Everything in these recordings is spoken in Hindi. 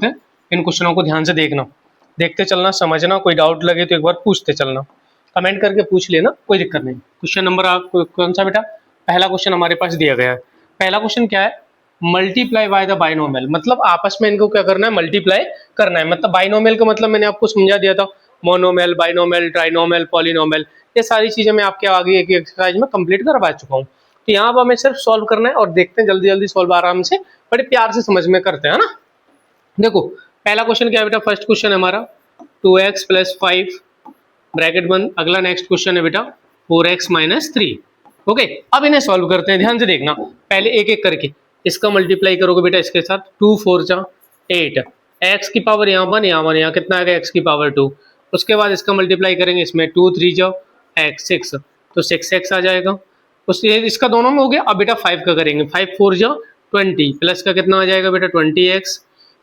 करते हैं, इन क्वेश्चनों को ध्यान से देखना, देखते चलना, समझना, कोई डाउट लगे तो एक बार पूछते चलना, कमेंट करके पूछ लेना, कोई दिक्कत नहीं। क्वेश्चन नंबर आपको कौन सा बेटा, पहला क्वेश्चन हमारे पास दिया गया है। पहला क्वेश्चन क्या है, मल्टीप्लाई बाय द बाइनोमियल, मतलब आपस में इनको क्या करना है, मल्टीप्लाई करना है। मतलब बाइनोमियल का मतलब मैंने आपको समझा दिया था, मोनोमियल, बाइनोमियल, ट्राइनोमियल, पॉलिनोमियल, ये सारी चीजें मैं आपके आगे एक एक्सरसाइज में कंप्लीट करवा चुका हूँ। तो यहाँ पर हमें सिर्फ सॉल्व करना है और देखते हैं जल्दी जल्दी सॉल्व आराम से, बड़े प्यार से समझ में करते हैं ना। देखो पहला क्वेश्चन क्या है बेटा, फर्स्ट क्वेश्चन है हमारा 2x + 5 ब्रैकेट बंद। अगला नेक्स्ट क्वेश्चन है बेटा 4x - 3। ओके, अब इन्हें सॉल्व करते हैं, ध्यान से देखना, पहले एक एक करके इसका मल्टीप्लाई करोगे बेटा इसके साथ, 2 4 जा 8, x की पावर यहाँ 1 यहाँ 1, यहाँ कितना आएगा x की पावर 2। उसके बाद इसका मल्टीप्लाई करेंगे इसमें 2 3 जाओ x 6, तो 6x आ जाएगा। उसके इसका दोनों में हो गया। अब बेटा 5 का करेंगे, 5 4 जाओ 20, प्लस का कितना आ जाएगा बेटा 20x।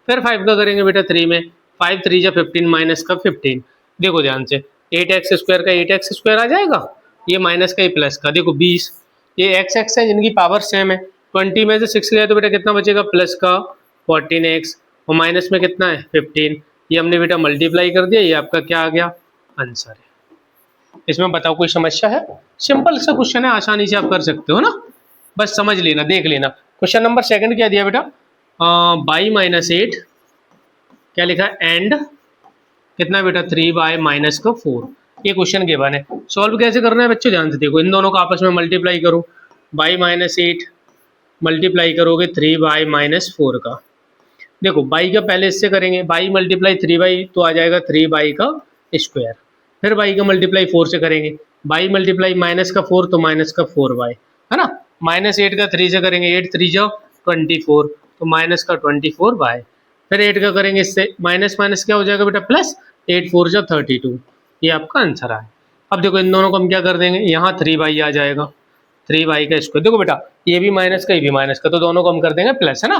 फिर 5 का करेंगे बेटा 3 में, 5 3 जा 15 माइनस का 15। देखो ध्यान से 8x² का 8x² आ जाएगा, ये माइनस का ये प्लस का, देखो 20, ये x है जिनकी पावर सेम है। 20 में से 6 गया तो बेटा कितना बचेगा, प्लस का 14x, और माइनस में कितना है 15। ये हमने बेटा मल्टीप्लाई कर दिया, ये आपका क्या आ गया, आंसर है। इसमें बताओ कोई समस्या है, सिंपल सा क्वेश्चन है, आसानी से आप कर सकते हो ना, बस समझ लेना, देख लेना। क्वेश्चन नंबर सेकंड क्या दिया बेटा, बाई -8 क्या लिखा है, एंड कितना बेटा 3y - 4। ये क्वेश्चन गिवन है, सॉल्व कैसे करना है बच्चों, ध्यान से देखो, इन दोनों को आपस में मल्टीप्लाई करो, बाई -8 मल्टीप्लाई करोगे 3y - 4 का। देखो बाई का पहले इससे करेंगे, बाई मल्टीप्लाई 3y तो आ जाएगा 3y का स्क्वायर, फिर बाई का मल्टीप्लाई 4 से करेंगे, बाई मल्टीप्लाई माइनस का 4 तो माइनस का 4y, है ना। -8 का 3 से करेंगे, 8 3 जाओ 24, तो माइनस का 24y। फिर 8 का करेंगे इससे, माइनस माइनस क्या हो जाएगा बेटा प्लस, 8 4 जाओ 32, ये आपका आंसर आए। अब देखो इन दोनों को हम क्या कर देंगे, यहाँ 3y आ जाएगा, 3y का स्क्वायर, देखो बेटा ये भी माइनस का ये भी माइनस का, तो दोनों को हम कर देंगे प्लस, है ना।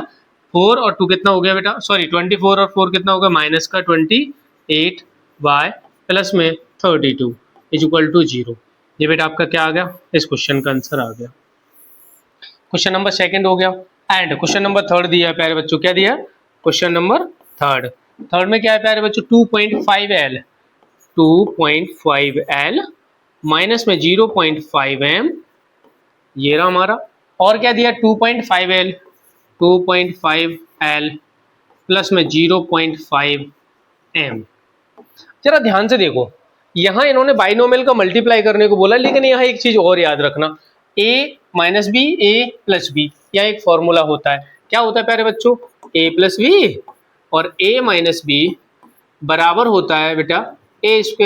4 और 2 कितना हो गया बेटा, सॉरी 24 और 4 कितना होगा, माइनस का 28y प्लस में 32 = 0। ये बेटा आपका क्या आ गया, इस क्वेश्चन का आंसर आ गया। क्वेश्चन नंबर सेकंड हो गया। एंड क्वेश्चन नंबर थर्ड दिया है प्यारे बच्चों, क्या दिया है, क्वेश्चन नंबर थर्ड में क्या है प्यारे बच्चों, 2.5L 2.5L माइनस में 0.5m, ये रहा हमारा। और क्या दिया 2.5L प्लस में 0.5m। जरा ध्यान से देखो, यहां इन्होंने बाइनोमियल का मल्टीप्लाई करने को बोला, लेकिन यहाँ एक चीज और याद रखना, a - b a + b, यह एक फॉर्मूला होता है, क्या होता है प्यारे बच्चों, a + b, और a - b बराबर होता है बेटा a² -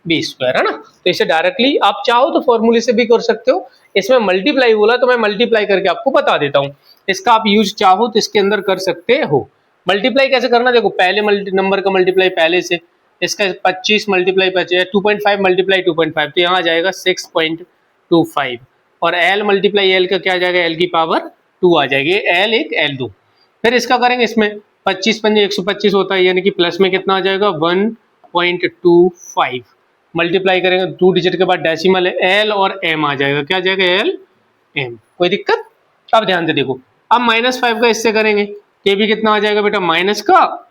b², है ना। तो इसे डायरेक्टली आप चाहो तो फॉर्मूले से भी कर सकते हो, इसमें मल्टीप्लाई बोला तो मैं मल्टीप्लाई करके आपको बता देता हूँ, इसका आप यूज चाहो तो इसके अंदर कर सकते हो। मल्टीप्लाई कैसे करना, देखो पहले नंबर का मल्टीप्लाई पहले से, इसका 25 मल्टीप्लाई 2.5 मल्टीप्लाई 2.5, तो यहाँ आ जाएगा 6.25, और L मल्टीप्लाई L का क्या आ जाएगा, L की पावर 2 आ जाएगी, L 1 L 2। फिर इसका करेंगे, इसमें 25 पंजे 125 होता है, यानी कि प्लस में कितना आ जाएगा 1.25, मल्टीप्लाई करेंगे 2 डिजिट के बाद डेसिमल है, L और M आ जाएगा, क्या आ जाएगा L M, कोई दिक्कत। अब ध्यान से देखो, अब -5 का इससे करेंगे, ये भी कितना आ जाएगा बेटा माइनस का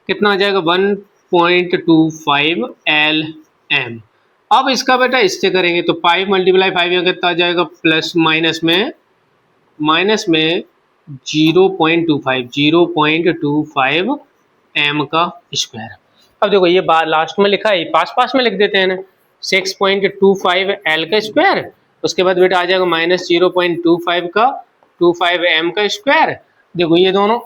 कितना आ जाएगा 1.25 LM। अब इसका बेटा इससे करेंगे तो 5 × 5 यहाँ कितना आ जाएगा, प्लस माइनस में 0.25 m का स्क्वायर। अब देखो ये लास्ट में लिखा है, पास में लिख देते हैं, 6.25 L का स्क्वायर, उसके बाद बेटा आ जाएगा -0.25 का 25 m का स्क्वायर। देखो ये दोनों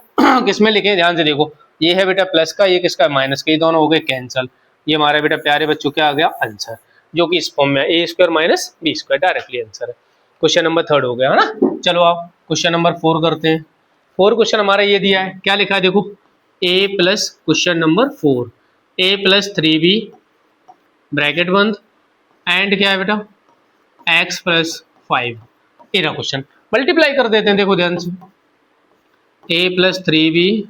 किसमें लिखे, ध्यान से देखो, ये है बेटा प्लस का, ये किसका माइनस का, ये दोनों हो गए कैंसल। ये हमारा बेटा प्यारे बच्चों क्या आ गया आंसर, जो कि इस फॉर्म में a² - b² डायरेक्टली आंसर है। क्वेश्चन नंबर थर्ड हो गया, है ना। चलो आप क्वेश्चन नंबर 4 करते हैं। 4 क्वेश्चन हमारा ये दिया है, क्या लिखा है देखो, a plus question number 4 a + 3b bracket बंद, एंड क्या है बेटा x + 5। ये रहा क्वेश्चन, मल्टीप्लाई कर देते हैं, देखो ध्यान से, a + 3b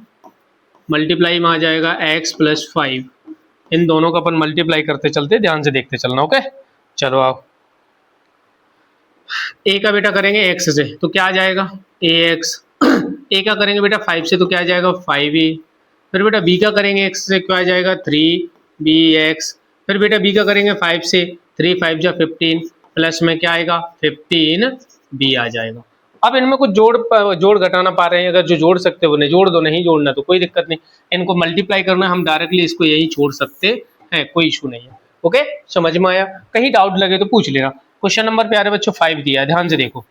मल्टीप्लाई में आ जाएगा x + 5, इन दोनों का अपन मल्टीप्लाई करते चलते, ध्यान से देखते चलना, ओके। चलो आओ, a का बेटा करेंगे x से, तो क्या आ जाएगा ax ए का करेंगे बेटा 5 से तो क्या आ जाएगा 5a। फिर बेटा बी का करेंगे x से क्या आ जाएगा 3bx। फिर बेटा बी का करेंगे 5 से 3 5 जा 15 प्लस में क्या आएगा 15b आ जाएगा। अब इनमें कुछ जोड़ घटाना पा रहे हैं, अगर जो जोड़ सकते हो उन्हें जोड़ दो, नहीं जोड़ना तो कोई दिक्कत नहीं। इनको मल्टीप्लाई करना हम डायरेक्टली इसको यही छोड़ सकते हैं, कोई इशू नहीं है। ओके, समझ में आया? कहीं डाउट लगे तो पूछ लेना। क्वेश्चन नंबर प्यारे बच्चों 5 दिया है, ध्यान से देखो।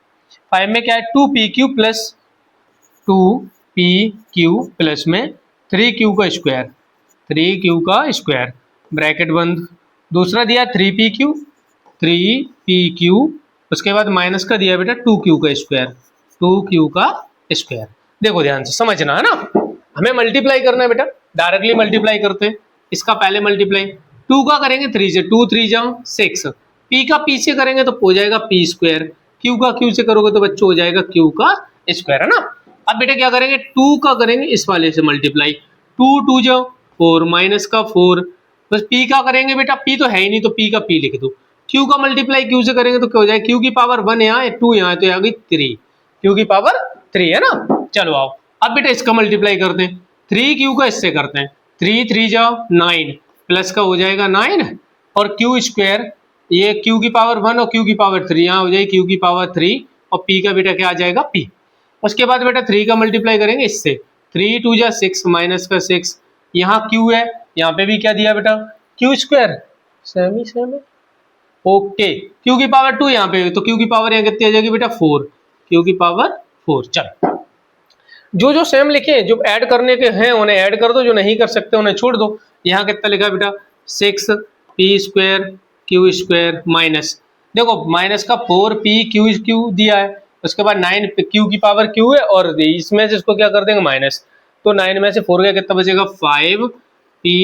5 में क्या है 2pq प्लस 2pq प्लस में 3q का स्क्वायर, 3q का स्क्वायर ब्रैकेट बंद। दूसरा दिया 3pq, 3pq, उसके बाद माइनस का दिया बेटा 2q का स्क्वायर, 2q का स्क्वायर। देखो ध्यान से समझना है ना, हमें मल्टीप्लाई करना है बेटा, डायरेक्टली मल्टीप्लाई करते हैं। इसका पहले मल्टीप्लाई 2 का करेंगे 3 से, 2 3 जा 6, p का p से करेंगे तो हो जाएगा p स्क्वायर, q का q से करोगे तो बच्चों हो जाएगा q का स्क्वायर, है ना। अब बेटा क्या करेंगे 2 का करेंगे इस वाले से मल्टीप्लाई, 2 2 जाओ 4 माइनस का 4, बस p का करेंगे बेटा, p तो है ही नहीं तो p का p लिख दो। q का मल्टीप्लाई q से करेंगे तो क्या हो जाएगा, q की पावर 1 यहाँ है 2 यहाँ है तो आ गई 3, q की पावर 3 है ना। चलो आओ अब बेटा इसका मल्टीप्लाई करते हैं, 3q का इससे करते हैं, 3 3 जाओ 9 प्लस का हो जाएगा 9 और q स्क्वायर, ये q की पावर 1 और q की पावर 3 यहाँ हो जाएगी q की पावर 3 और p का बेटा क्या आ जाएगा p। उसके बाद बेटा 3 का मल्टीप्लाई करेंगे इससे, 3 2 जा 6 माइनस का 6, यहाँ q है, यहाँ पे भी क्या दिया बेटा q स्क्वायर, सेम है। ओके, q की पावर 2 यहाँ पे, तो q की पावर यहाँ कितनी आ जाएगी बेटा 4, q की पावर 4। चलो जो सेम लिखे, जो ऐड करने के हैं उन्हें ऐड कर दो, जो नहीं कर सकते उन्हें छोड़ दो। यहाँ कितना लिखा बेटा 6p square q square minus, देखो माइनस का 4p q दिया है, उसके बाद 9 q की पावर q है और इसमें से इसको क्या कर देंगे माइनस, तो 9 में से 4 का कितना बचेगा 5p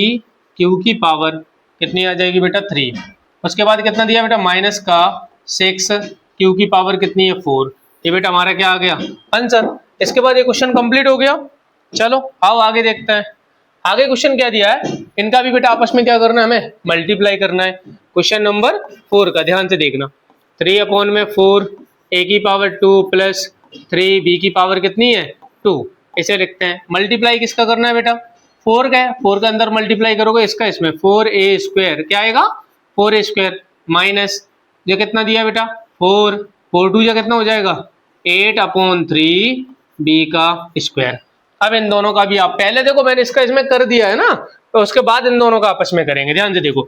q की पावर कितनी आ जाएगी बेटा 3। उसके बाद कितना दिया बेटा माइनस का 6 q की पावर कितनी है 4, ये बेटा हमारा क्या आ गया आंसर। इसके बाद ये क्वेश्चन कंप्लीट हो गया। चलो आओ आगे देखते हैं, आगे क्वेश्चन क्या दिया है, इनका भी बेटा आपस में क्या करना है हमें मल्टीप्लाई करना है। क्वेश्चन नंबर 4 का ध्यान से देखना, 3/4 a की पावर 2 प्लस 3b की पावर कितनी है 2, इसे लिखते हैं। मल्टीप्लाई किसका करना है बेटा 4 का है, 4 का अंदर मल्टीप्लाई करोगे इसका इसमें 4a स्क्वायर क्या आएगा 4a स्क्वायर माइनस जो कितना दिया बेटा 4 4 2 जो कितना हो जाएगा 8/3 b का स्क्वायर। अब इन दोनों का भी आप पहले देखो मैंने इसका इसमें कर दिया है ना, तो उसके बाद इन दोनों का आपस में करेंगे। ध्यान से देखो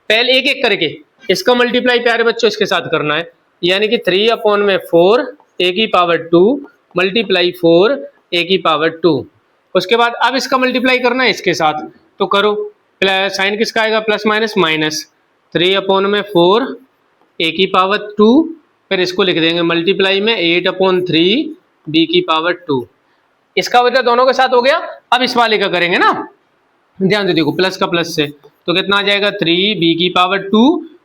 पहले एक एक करके इसका मल्टीप्लाई प्यारे बच्चों इसके साथ करना है, यानी कि 3/4 a की पावर 2 मल्टीप्लाई 4 a की पावर 2। उसके बाद अब इसका मल्टीप्लाई करना है इसके साथ, तो करो साइन किसका आएगा प्लस माइनस माइनस 3/4 a की पावर 2, फिर इसको लिख देंगे मल्टीप्लाई में 8/3 b की पावर 2। इसका बेटा दोनों के साथ हो गया। अब इस वाले का करेंगे ना, ध्यान से देखो प्लस का प्लस से तो कितना आ जाएगा 3b की पावर 2,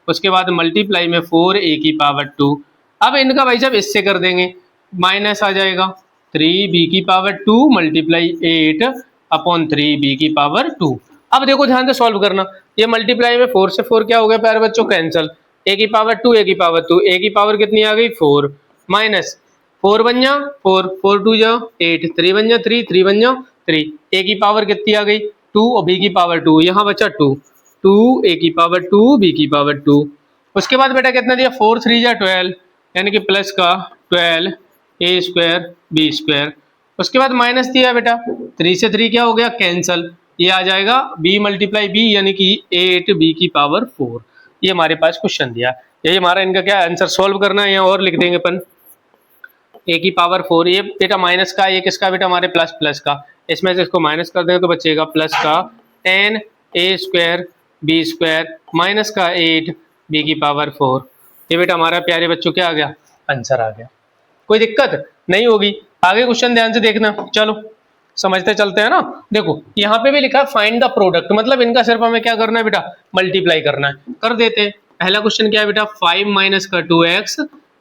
उसके बाद मल्टीप्लाई में 4a की पावर 2। अब इनका भाई साहब इससे कर देंगे, माइनस आ जाएगा 3b की पावर 2 मल्टीप्लाई 8/3b की पावर 2। अब देखो ध्यान से सॉल्व करना, ये मल्टीप्लाई में 4 से 4 क्या हो गया प्यारे बच्चों कैंसल, a की पावर 2 a की पावर 2, a की पावर कितनी आ गई 4 माइनस 4 बन जा 4 4 2 जा 8 3 बन जा 3 3 बन जा 3, a की पावर कितनी आ गई 2 और b की पावर 2, यहाँ बचा 2 2 a की पावर 2 b की पावर 2। उसके बाद बेटा कितना दिया 4 3 जा 12, यानी कि प्लस का 12 a स्क्वायर b स्क्वायर। उसके बाद माइनस दिया बेटा 3 से 3 क्या हो गया कैंसल, ये आ जाएगा b मल्टीप्लाई b यानी कि 8b की पावर 4। ये हमारे पास क्वेश्चन दिया, यही हमारा इनका क्या आंसर सॉल्व करना है, यहाँ और लिख देंगे अपन a की पावर 4, ये बेटा माइनस का, ये किसका बेटा हमारे प्लस प्लस का, इसमें से इसको माइनस कर देंगे तो बचेगा प्लस का 10 a square b square minus का 8 b की पावर 4। ये बेटा हमारा प्यारे बच्चों क्या आ गया आंसर आ गया, कोई दिक्कत नहीं होगी। आगे क्वेश्चन ध्यान से देखना, चलो समझते चलते हैं ना। देखो यहाँ पे भी लिखा है फाइंड द प्रोडक्ट, मतलब इनका सिर्फ हमें क्या करना है बेटा मल्टीप्लाई करना है, कर देते हैं। पहला क्वेश्चन क्या है बेटा 5 माइनस का 2x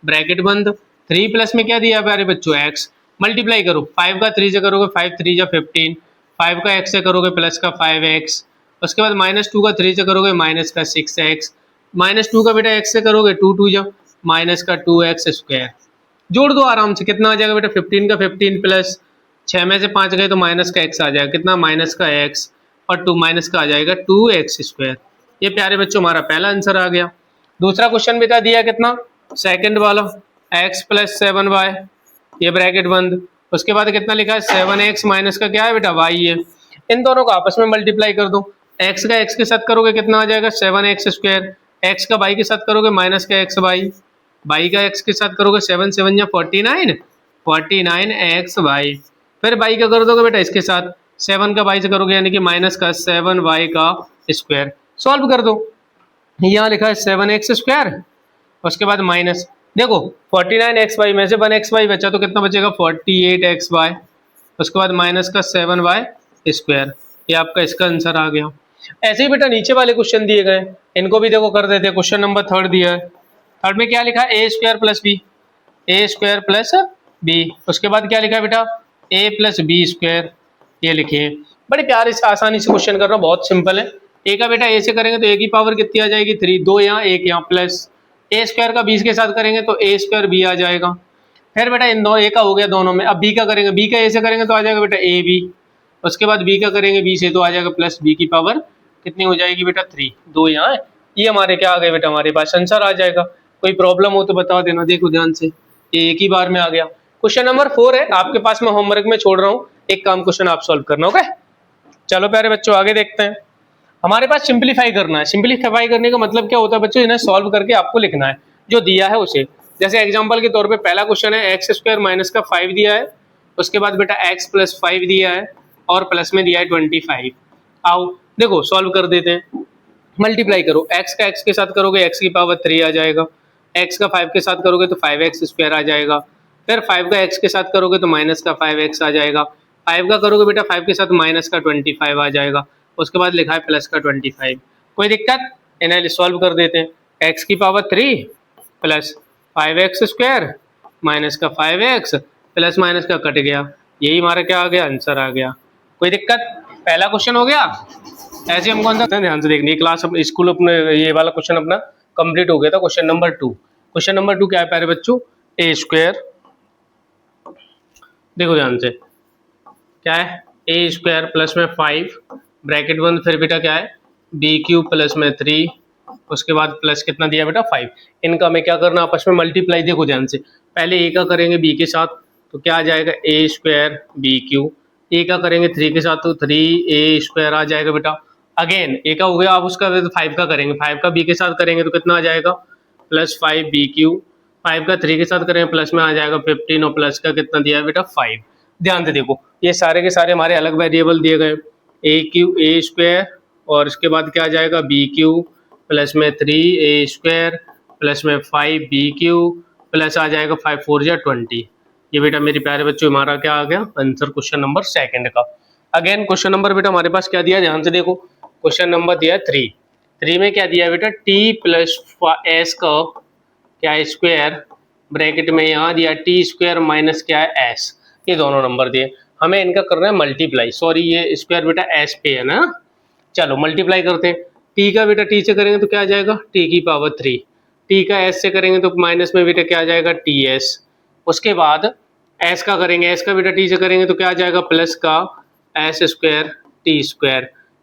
ब्रैकेट बंद, 3 प्लस में क्या दिया प्यारे बच्चों x, मल्टीप्लाई करो 5 का 3 से करोगे 5 3 जा 15, 5 का x से करोगे प्लस का 5x, उसके बाद -2 का 3 से करोगे माइनस का 6x, -2 का बेटा x से करोगे 2 2 जा माइनस का 2x स्क्वायर। जोड़ दो आराम से, कितना आ जाएगा बेटा 15 का 15 प्लस 6 में से 5 गए तो माइनस का x आ जाएगा, कितना माइनस का x, और 2 माइनस का आ जाएगा 2x²। ये प्यारे बच्चों हमारा पहला आंसर आ गया। दूसरा क्वेश्चन बेटा दिया कितना, सेकंड वाला, x + 7y, ये ब्रैकेट बंद, उसके बाद कितना लिखा है 7x माइनस का क्या है बेटा y है। इन दोनों को आपस में मल्टीप्लाई कर दो, x का x के साथ करोगे कितना आ जाएगा 7x², x का y के साथ करोगे माइनस का xy, y का x के साथ करोगे 7 7 या 49, 49xy, फिर y का कर दोगे बेटा इसके साथ 7 का y से करोगे यानी कि माइनस का 7y का स्क्वायर। सॉल्व कर दो, यहाँ लिखा है 7x², उसके बाद माइनस, देखो 49xy में से 1xy बचा तो कितना बचेगा 48xy, उसके बाद माइनस का 7y²। ये आपका इसका आंसर आ गया। ऐसे ही बेटा नीचे वाले क्वेश्चन दिए गए, इनको भी देखो कर देते हैं। क्वेश्चन नंबर 3 दिया है, थर्ड में क्या लिखा है a² + b, a² + b, उसके बाद क्या लिखा है बेटा a + b², ये लिखिए। बड़े प्यारे से आसानी से क्वेश्चन कर रहा हूँ, बहुत सिंपल है। a का बेटा a से करेंगे तो a की पावर कितनी आ जाएगी 3, 2 यहाँ 1 यहाँ, प्लस a² का b के साथ करेंगे तो a² b आ जाएगा। फिर बेटा इन दो a का हो गया दोनों में, अब b का करेंगे, b का a से करेंगे तो आ जाएगा बेटा ab, उसके बाद b का करेंगे b से तो आ जाएगा प्लस b की पावर कितनी हो जाएगी बेटा 3, 2 यहाँ है। ये हमारे क्या आ गए बेटा, हमारे पास आंसर आ जाएगा। कोई प्रॉब्लम हो तो बता देना, देखो ध्यान से, ये एक ही बार में आ गया। क्वेश्चन नंबर 4 है आपके पास, मैं होमवर्क में छोड़ रहा हूँ, एक काम क्वेश्चन आप सॉल्व करना, ओके। चलो प्यारे बच्चों आगे देखते हैं। हमारे पास सिंप्लीफाई करना है। सिंप्लीफाई करने का मतलब क्या होता है बच्चों, इन्हें सॉल्व करके आपको लिखना है जो दिया है उसे। जैसे एग्जांपल के तौर पे पहला क्वेश्चन है x² - का 5 दिया है, उसके बाद बेटा x + 5 दिया है और प्लस में दिया है 25। आओ देखो सॉल्व कर देते हैं। मल्टीप्लाई करो, x का x के साथ करोगे x की पावर 3 आ जाएगा, x का 5 के साथ करोगे तो 5x² आ जाएगा, फिर 5 का x के साथ करोगे तो माइनस का 5x आ जाएगा, 5 का करोगे बेटा 5 के साथ माइनस का 25 आ जाएगा, उसके बाद लिखा है प्लस का 25। कोई दिक्कत, इन्हें सॉल्व कर देते हैं। x की पावर 3 प्लस 5x² माइनस का 5x प्लस माइनस का कट गया, यही हमारा क्या आ गया, आंसर आ गया। कोई दिक्कत, पहला क्वेश्चन हो गया। ऐसे हम कौन सा ध्यान से देखनी क्लास, स्कूल अपने ये वाला क्वेश्चन अपना कंप्लीट हो गया था। क्वेश्चन नंबर 2, क्वेश्चन नंबर 2 क्या है प्यारे बच्चों, a², देखो ध्यान से क्या है a² प्लस में 5 ब्रैकेट बंद, फिर बेटा क्या है b³ प्लस में 3, उसके बाद प्लस कितना दिया बेटा 5। इनका हमें क्या करना आपस में मल्टीप्लाई, देखो ध्यान से, पहले a का करेंगे b के साथ तो क्या आ जाएगा a² b³, a का करेंगे 3 के साथ तो 3a² आ जाएगा बेटा। अगेन a का हो गया, आप उसका 5 का करेंगे, 5 का b के साथ करेंगे तो कितना आ जाएगा प्लस 5b³, 5 का 3 के साथ करेंगे प्लस में आ जाएगा 15 और प्लस का कितना दिया है बेटा 5। ध्यान से देखो ये सारे के सारे हमारे अलग वेरिएबल दिए गए, a² और इसके बाद क्या आ जाएगा b³ प्लस में 3a² प्लस में 5b³ प्लस आ जाएगा 5 4 या 20। ये बेटा मेरे प्यारे बच्चों हमारा क्या आ गया आंसर क्वेश्चन नंबर 2 का। अगेन क्वेश्चन नंबर बेटा हमारे पास क्या दिया है, ध्यान से देखो, क्वेश्चन नंबर दिया है 3 में क्या दिया है बेटा t + s का क्या है स्क्वायर, ब्रैकेट में यहाँ दिया t² माइनस क्या है s, ये दोनों नंबर दिए, हमें इनका करना है मल्टीप्लाई। सॉरी ये स्क्वायर बेटा s पे है ना, चलो मल्टीप्लाई करते हैं। t का बेटा t से करेंगे तो क्या आ जाएगा t की पावर 3, t का s से करेंगे तो माइनस में बेटा क्या आ जाएगा ts, उसके बाद s का करेंगे, s का बेटा t से करेंगे तो क्या आ जाएगा प्लस का s² t²,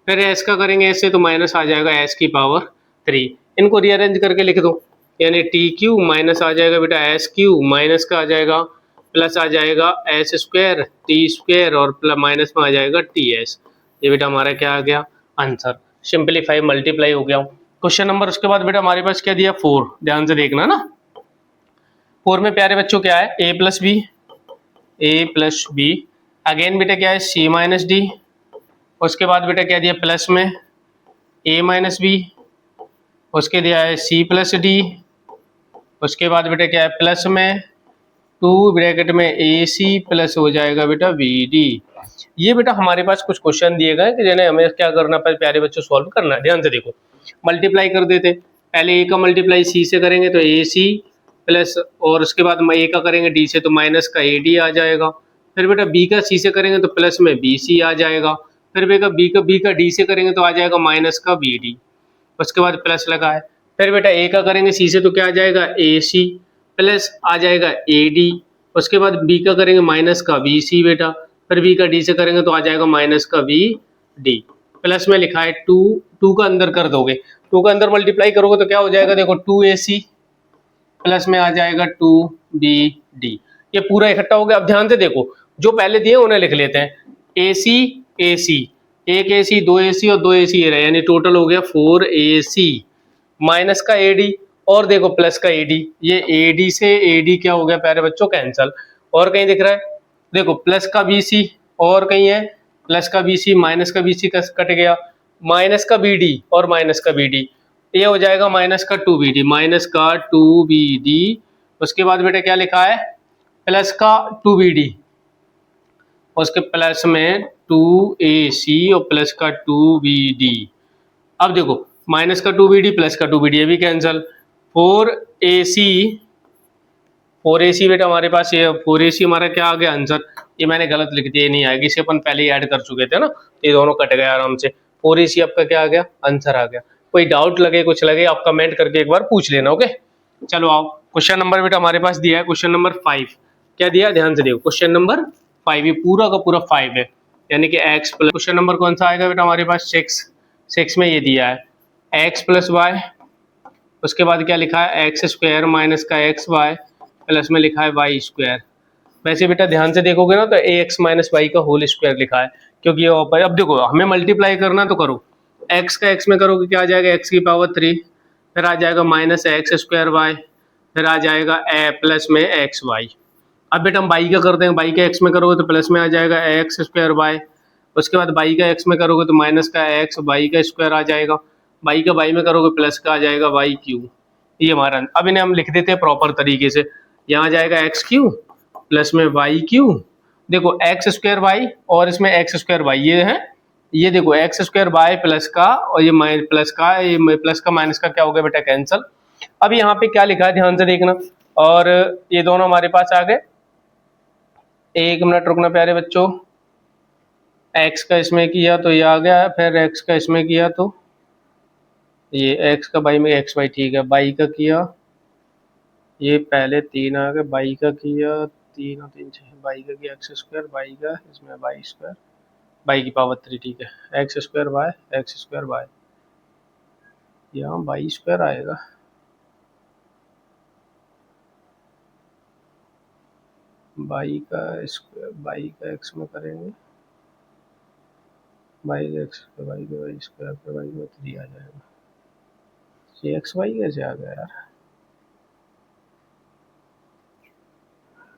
फिर s का करेंगे s से तो माइनस आ जाएगा s की पावर 3। इनको रीअरेंज करके लिख दो, यानी t³ माइनस आ जाएगा बेटा s³ माइनस का आ जाएगा प्लस आ जाएगा s² t² और माइनस में आ जाएगा ts। ये बेटा हमारा क्या आ गया आंसर, सिंपलीफाई मल्टीप्लाई हो गया। क्वेश्चन नंबर उसके बाद बेटा हमारे पास क्या दिया 4, ध्यान से देखना ना। 4 में प्यारे बच्चों क्या है a + b, अगेन बेटा क्या है c - d, उसके बाद बेटा क्या दिया प्लस में a - b, उसके दिया है c + d, उसके बाद बेटा क्या है प्लस में 2 ब्रैकेट में ac प्लस हो जाएगा बेटा bd। ये बेटा हमारे पास कुछ क्वेश्चन दिए गए कि जिन्हें हमें क्या करना है प्यारे बच्चों सॉल्व करना है। ध्यान से देखो मल्टीप्लाई कर देते, पहले a का मल्टीप्लाई c से करेंगे तो ac प्लस और उसके बाद a का करेंगे d से तो माइनस का ad आ जाएगा, फिर बेटा b का c से करेंगे तो प्लस में bc आ जाएगा, फिर बेटा b का d से करेंगे तो आ जाएगा माइनस का bd, उसके बाद प्लस लगा है, फिर बेटा a का करेंगे c से तो क्या आ जाएगा ac प्लस आ जाएगा ad, उसके बाद b का करेंगे माइनस का bc बेटा, फिर बी का डी से करेंगे तो आ जाएगा माइनस का बी डी, प्लस में लिखा है टू, टू का अंदर कर दोगे, टू का अंदर मल्टीप्लाई करोगे तो क्या हो जाएगा, देखो टू ए सी प्लस में आ जाएगा टू बी डी, ये पूरा इकट्ठा हो गया। अब ध्यान से देखो, जो पहले दिए उन्हें लिख लेते हैं, ए सी ए सी, एक ए सी, दो ए सी और दो ए सी ये रहे, यानी टोटल हो गया 4AC माइनस का ए डी, और देखो प्लस का ए डी, ये ए डी से ए डी क्या हो गया प्यारे बच्चों, कैंसल। और कहीं दिख रहा है, देखो प्लस का बी सी, और कहीं है प्लस का बी सी, माइनस का बी सी कट गया, माइनस का बी डी और माइनस का बी डी, ये हो जाएगा माइनस का टू बी डी, माइनस का टू बी डी। उसके बाद बेटा क्या लिखा है, प्लस का टू बी डी, उसके प्लस में टू ए सी और प्लस का टू बी डी। अब देखो माइनस का टू बी डी प्लस का टू बी डी, ये भी कैंसल, 4AC, 4AC बेटा हमारे पास ये 4AC हमारा क्या आ गया आंसर, ये मैंने गलत लिख दिया, ये नहीं आएगी, इसे अपन पहले ही ऐड कर चुके थे ना, ये दोनों कट गए आराम से, 4AC आपका क्या आ गया, आंसर आ गया। कोई डाउट लगे कुछ लगे आप कमेंट करके एक बार पूछ लेना, ओके। चलो आओ, क्वेश्चन नंबर बेटा हमारे पास दिया है क्वेश्चन नंबर 5, क्या दिया है ध्यान से देखो, क्वेश्चन नंबर 5, ये पूरा का पूरा 5 है, यानी कि x प्लस, क्वेश्चन नंबर कौन सा आएगा बेटा हमारे पास 6 में ये दिया है x प्लस वाई, उसके बाद क्या लिखा है एक्स स्क्वायर माइनस का एक्स वाई प्लस में लिखा है वाई स्क्वायर। वैसे बेटा ध्यान से देखोगे ना तो ए एक्स माइनस वाई का होल स्क्वायर लिखा है, क्योंकि ये ऊपर, अब देखो हमें मल्टीप्लाई करना तो करो, एक्स का एक्स में करोगे क्या आ जाएगा, एक्स की पावर 3, फिर आ जाएगा माइनस एक्स स्क्वायर वाई, फिर आ जाएगा ए प्लस में एक्स वाई। अब बेटा हम बाई का करते हैं, बाई का एक्स में करोगे तो प्लस में आ जाएगा एक्स स्क्वायर वाई, उसके बाद बाई का एक्स में करोगे तो माइनस का एक्स बाई का स्क्वायर आ जाएगा, बाई का बाई में करोगे प्लस का आ जाएगा वाई क्यू, ये हमारा। अब इन्हें हम लिख देते हैं प्रॉपर तरीके से, यहाँ जाएगा एक्स क्यू प्लस में वाई क्यू, देखो एक्स स्क्वायर वाई और इसमें एक्स स्क्वायर वाई ये है, ये देखो एक्स स्क्वायर वाई प्लस का और ये प्लस का, ये प्लस का माइनस का क्या हो गया बेटा कैंसल। अब यहाँ पे क्या लिखा है ध्यान से देखना, और ये दोनों हमारे पास आ गए, एक मिनट रुकना प्यारे बच्चों, एक्स का इसमें किया तो ये आ गया, फिर एक्स का इसमें किया तो ये एक्स का बाई में एक्स वाई, ठीक है, बाई का किया ये पहले 3 आ गए, बाई का किया 3 और 3 6, बाई का किया एक्स स्क्वायर, बाई का इसमें वाई स्क्वायर, बाई की पावर 3, ठीक है, एक्स स्क्वायर वाई, यहाँ बाई स्क्वायर आएगा, बाई का स्क्वायर, बाई का एक्स में करेंगे, बाई का एक्स बाई का वाई स्क्वायर पे बाई में 3 आ जाएगा, ये एक्स वाई कैसे आ गया यार,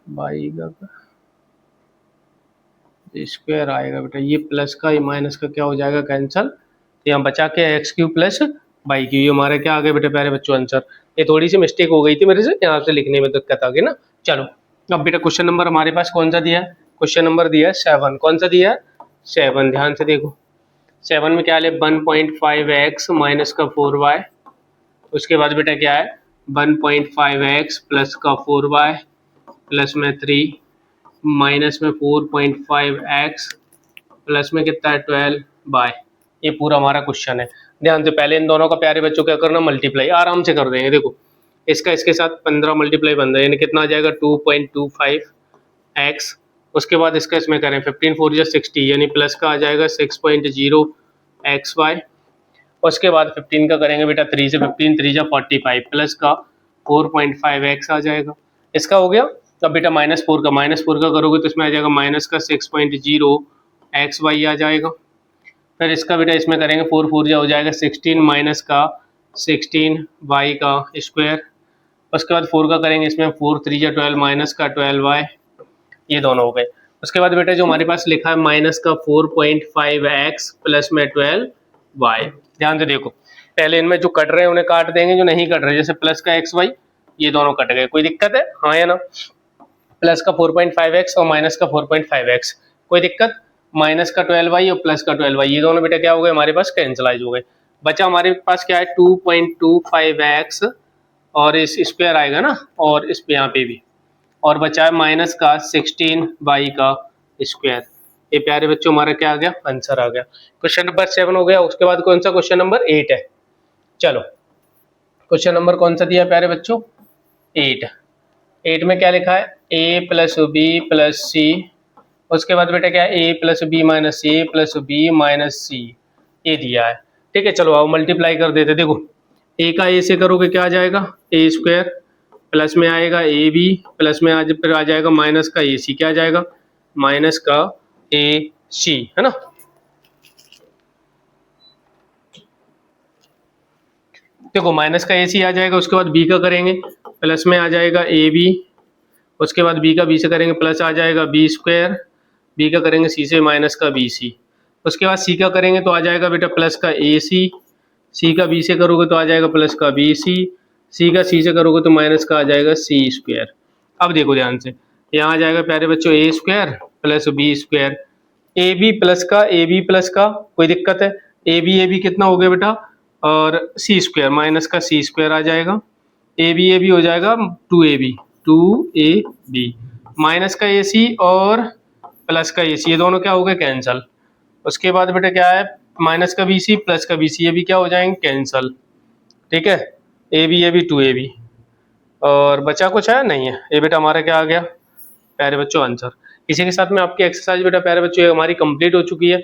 बाई का स्क्वायर आएगा बेटा, ये प्लस का ये माइनस का क्या हो जाएगा कैंसल, तो यहाँ बचा के x Q plus by Q, ये हमारे क्या आ गए बेटा प्यारे बच्चों आंसर। ये थोड़ी सी मिस्टेक हो गई थी मेरे से, यहाँ से लिखने में दिक्कत आ गई ना। चलो अब बेटा क्वेश्चन नंबर हमारे पास कौन सा दिया है, क्वेश्चन नंबर दिया है 7, कौन सा दिया है 7, ध्यान से देखो 7 में क्या है 1.5x माइनस का 4y, उसके बाद बेटा क्या है 1.5x प्लस का 4y प्लस में 3 माइनस में 4.5x प्लस में कितना है 12y, ये पूरा हमारा क्वेश्चन है। ध्यान से पहले इन दोनों का प्यारे बच्चों क्या करना, मल्टीप्लाई आराम से कर देंगे, देखो इसका इसके साथ 15 मल्टीप्लाई बन रहा है, यानी कितना आ जाएगा 2.25x, उसके बाद इसका इसमें करें 15 4 या 60, यानी प्लस का आ जाएगा 6.0xy, उसके बाद 15 का करेंगे बेटा 3 से, 15 3 जा 45 प्लस का 4.5x आ जाएगा, इसका हो गया। अब बेटा -4 का करोगे तो इसमें आ जाएगा माइनस का 6.0xy आ जाएगा, फिर इसका बेटा इसमें करेंगे 4 4 जा हो जाएगा 16 माइनस का 16y का स्क्वायर, उसके बाद 4 का करेंगे इसमें 4 3 जा 12 माइनस का 12y, ये दोनों हो गए। उसके बाद बेटा जो हमारे पास लिखा है माइनस का 4.5x प्लस में 12y, ध्यान से देखो पहले इनमें जो कट रहे हैं उन्हें काट देंगे, जो नहीं कट रहे जैसे प्लस का xy ये दोनों कट गए, कोई दिक्कत है हाँ या ना, प्लस का 4.5x और माइनस का 4.5x कोई दिक्कत, माइनस का 12y और प्लस का 12y ये दोनों बेटा क्या हो गए हमारे पास कैंसलाइज हो गए, बचा हमारे पास क्या है 2.25x और इस स्क्वायर आएगा ना, और इस पे यहाँ पे भी, और बचा है माइनस का 16y का स्क्वायर, ये प्यारे बच्चों हमारा क्या आ गया आंसर आ गया। क्वेश्चन नंबर 7 हो गया, उसके बाद कौन सा क्वेश्चन नंबर 8 है, चलो क्वेश्चन नंबर कौन सा दिया प्यारे बच्चों 8 में क्या लिखा है a प्लस बी प्लस सी उसके बाद बेटा क्या है, ए प्लस बी माइनस ए प्लस बी माइनस सी, ये दिया है। ठीक है, चलो आओ मल्टीप्लाई कर देते। देखो ए का ए से करोगे क्या आ जाएगा, ए स्क्वायर, प्लस में आएगा ए बी, प्लस में आज फिर आ जाएगा माइनस का ए सी, क्या आ जाएगा माइनस का ए सी, है ना। देखो माइनस का ए सी आ जाएगा, उसके बाद बी का करेंगे प्लस में आ जाएगा ए बी, उसके बाद बी का बी से करेंगे प्लस आ जाएगा बी स्क्वायर, बी का करेंगे सी से माइनस का बी सी, उसके बाद सी का करेंगे तो आ जाएगा बेटा प्लस का ए सी का बी से करोगे तो आ जाएगा प्लस का बी सी का सी से करोगे तो माइनस का आ जाएगा सी स्क्वायर। अब देखो ध्यान से, यहाँ आ जाएगा प्यारे बच्चों A square plus B square, A B plus का कोई दिक्कत है, ए बी कितना हो गया बेटा, और सी स्क्वायर माइनस का सी स्क्वायर आ जाएगा, ए बी हो जाएगा टू ए बी माइनस का ए सी और प्लस का ए सी, ये दोनों क्या हो गए कैंसल। उसके बाद बेटा क्या है, माइनस का बी सी प्लस का बी सी, ये भी क्या हो जाएंगे कैंसल। ठीक है, A B to A B, और बचा कुछ है नहीं है, ये बेटा हमारा क्या आ गया प्यारे बच्चों आंसर। इसी के साथ में आपकी एक्सरसाइज बेटा प्यारे बच्चों ये हमारी कंप्लीट हो चुकी है।